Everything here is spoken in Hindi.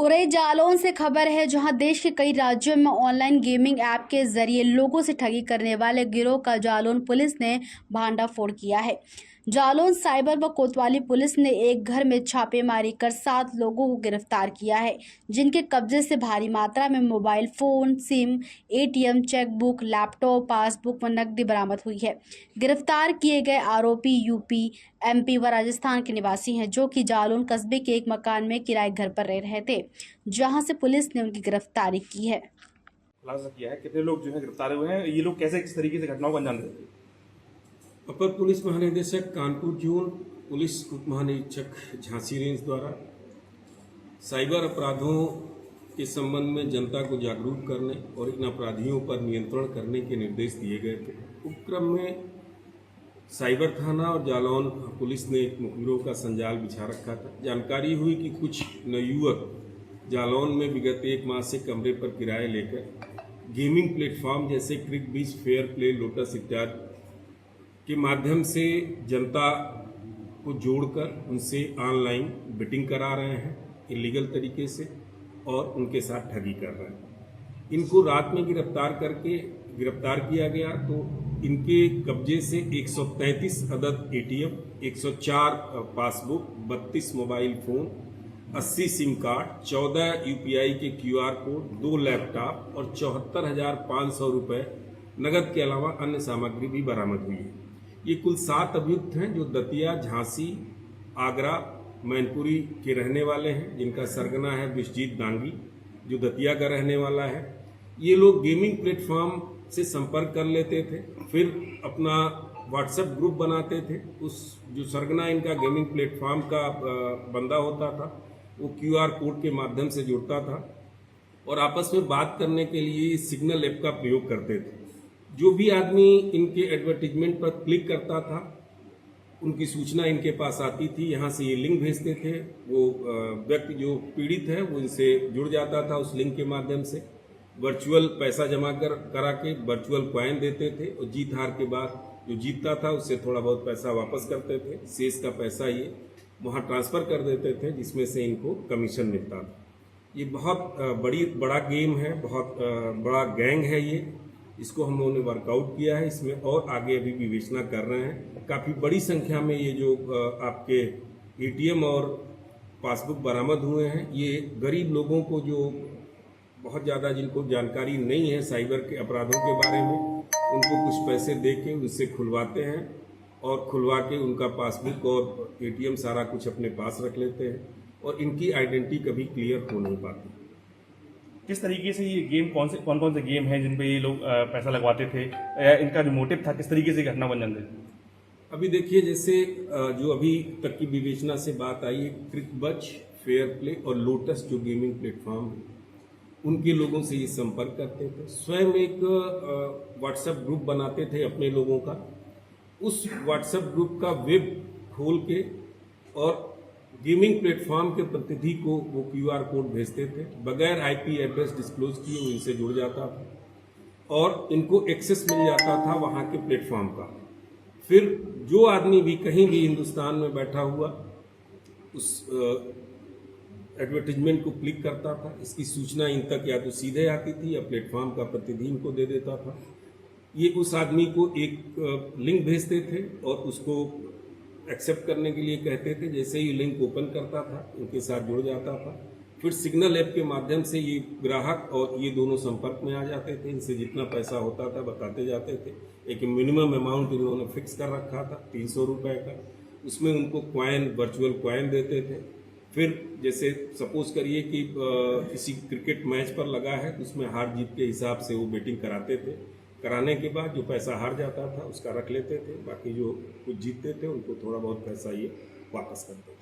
उरई जालौन से खबर है, जहां देश के कई राज्यों में ऑनलाइन गेमिंग ऐप के जरिए लोगों से ठगी करने वाले गिरोह का जालौन पुलिस ने भांडाफोड़ किया है। जालौन साइबर व कोतवाली पुलिस ने एक घर में छापेमारी कर 7 लोगों को गिरफ्तार किया है, जिनके कब्जे से भारी मात्रा में mobile phone, SIM, ATM, chequebook, laptop, passbook व नकदी बरामद हुई है। गिरफ्तार किए गए आरोपी यूपी, एमपी व राजस्थान के निवासी हैं, जो कि जालौन कस्बे के एक मकान में किराए घर पर रह रहे थे, जहां से पुलिस ने उनकी गिरफ्तारी की है। खुलासा किया है कितने लोग जो है गिरफ्तार हुए हैं, ये लोग कैसे किस तरीके से घटनाओं को अंजाम देते थे। अपर पुलिस महानिदेशक कानपुर जोन, पुलिस उप महानिरीक्षक झांसी रेंज द्वारा साइबर अपराधों के संबंध में जनता को जागरूक करने और इन अपराधियों पर नियंत्रण करने के निर्देश दिए गए थे। उपक्रम में साइबर थाना और जालौन पुलिस ने एक मुखबिरों का संजाल बिछा रखा था। जानकारी हुई कि कुछ नवयुवक जालौन में विगत 1 माह से कमरे पर किराए लेकर गेमिंग प्लेटफॉर्म जैसे क्रिक बीच, फेयर प्ले, लोटस इत्यादि के माध्यम से जनता को जोड़कर उनसे ऑनलाइन बेटिंग करा रहे हैं इलीगल तरीके से और उनके साथ ठगी कर रहे हैं। इनको रात में गिरफ्तार किया गया तो इनके कब्जे से 133 अदद ATM, 104 passbook, 32 mobile phone, 80 SIM card, 14 UPI के क्यूआर कोड, 2 लैपटॉप और 74,500 रुपये नगद के अलावा अन्य सामग्री भी बरामद हुई है। ये कुल 7 अभियुक्त हैं जो दतिया, झांसी, आगरा, मैनपुरी के रहने वाले हैं, जिनका सरगना है विश्वजीत दांगी जो दतिया का रहने वाला है। ये लोग गेमिंग प्लेटफॉर्म से संपर्क कर लेते थे, फिर अपना व्हाट्सएप ग्रुप बनाते थे। उस जो सरगना इनका गेमिंग प्लेटफॉर्म का बंदा होता था, वो क्यूआर कोड के माध्यम से जुड़ता था और आपस में बात करने के लिए सिग्नल ऐप का प्रयोग करते थे। जो भी आदमी इनके एडवर्टीजमेंट पर क्लिक करता था, उनकी सूचना इनके पास आती थी। यहाँ से ये लिंक भेजते थे, वो व्यक्ति जो पीड़ित है वो इनसे जुड़ जाता था उस लिंक के माध्यम से। वर्चुअल पैसा जमा करा के वर्चुअल कॉइन देते थे और जीत हार के बाद जो जीतता था उससे थोड़ा बहुत पैसा वापस करते थे। शेष का पैसा ये वहाँ ट्रांसफ़र कर देते थे, जिसमें से इनको कमीशन मिलता था। ये बहुत बड़ा गेम है, बहुत बड़ा गैंग है ये। इसको हम लोगों ने वर्कआउट किया है, इसमें और आगे अभी विवेचना कर रहे हैं। काफ़ी बड़ी संख्या में ये जो आपके एटीएम और पासबुक बरामद हुए हैं, ये गरीब लोगों को जो बहुत ज़्यादा जिनको जानकारी नहीं है साइबर के अपराधों के बारे में, उनको कुछ पैसे दे के उनसे खुलवाते हैं और खुलवा के उनका पासबुक और एटीएम सारा कुछ अपने पास रख लेते हैं और इनकी आइडेंटिटी कभी क्लियर हो नहीं पाती। किस तरीके से ये गेम कौन कौन से गेम हैं जिन पे ये लोग पैसा लगवाते थे, या इनका जो मोटिव था, किस तरीके से घटना को अंजाम देते थे। अभी देखिए, जैसे जो अभी तक की विवेचना से बात आई है, क्रिक बच, फेयर प्ले और लोटस जो गेमिंग प्लेटफॉर्म है, उनके लोगों से ये संपर्क करते थे। स्वयं एक व्हाट्सएप ग्रुप बनाते थे अपने लोगों का। उस व्हाट्सएप ग्रुप का वेब खोल के और गेमिंग प्लेटफॉर्म के प्रतिनिधि को वो क्यूआर कोड भेजते थे। बगैर आईपी एड्रेस डिस्क्लोज किए वो इनसे जुड़ जाता था और इनको एक्सेस मिल जाता था वहाँ के प्लेटफॉर्म का। फिर जो आदमी भी कहीं भी हिंदुस्तान में बैठा हुआ उस एडवर्टीजमेंट को क्लिक करता था, इसकी सूचना इन तक या तो सीधे आती थी या प्लेटफॉर्म का प्रतिनिधि इनको दे देता था। ये उस आदमी को एक लिंक भेजते थे और उसको एक्सेप्ट करने के लिए कहते थे। जैसे ही लिंक ओपन करता था, उनके साथ जुड़ जाता था। फिर सिग्नल ऐप के माध्यम से ये ग्राहक और ये दोनों संपर्क में आ जाते थे। इनसे जितना पैसा होता था बताते जाते थे। एक मिनिमम अमाउंट इन्होंने फिक्स कर रखा था 300 रुपये का। उसमें उनको कॉइन, वर्चुअल कॉइन देते थे। फिर जैसे सपोज करिए कि किसी क्रिकेट मैच पर लगा है तो उसमें हार जीत के हिसाब से वो बेटिंग कराते थे। कराने के बाद जो पैसा हार जाता था उसका रख लेते थे, बाकी जो कुछ जीतते थे उनको थोड़ा बहुत पैसा ये वापस करते थे।